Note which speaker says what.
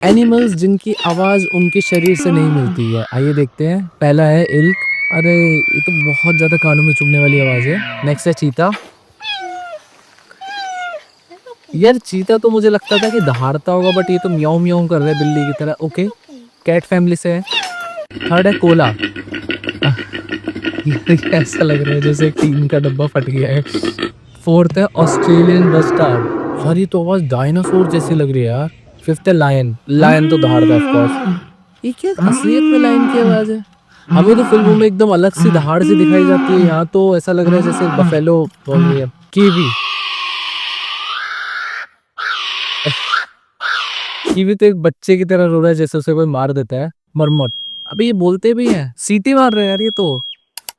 Speaker 1: Animals जिनकी आवाज उनके शरीर से नहीं मिलती है, आइए देखते हैं। पहला है इल्क। अरे ये तो बहुत ज्यादा कानों में चुभने वाली आवाज है। नेक्स्ट है चीता। यार चीता तो मुझे लगता था कि दहाड़ता होगा, बट ये तो म्याऊं म्याऊं कर रहा है बिल्ली की तरह। ओके, कैट फैमिली से है। थर्ड है कोला। यार ये ऐसा लग रहा है जैसे एक टीन का डब्बा फट गया है। फोर्थ है ऑस्ट्रेलियन बस्टार्ड। यार ये तो आवाज डायनासोर जैसी लग रही है यार। फिफ्थ है लायन। लायन तो दहाड़ता है ऑफ कोर्स। ये क्या असलियत में लायन की आवाज है? हमें तो फिल्मों में एकदम अलग सी दहाड़ सी दिखाई जाती है, यहाँ तो ऐसा लग रहा है जैसे बफेलो बोल रही है। कीवी। कीवी तो एक बच्चे की तरह रो रहा है जैसे उसे कोई मार देता है। मरमट। अबे ये बोलते भी हैं, सीटी मार रहे हैं यार ये तो।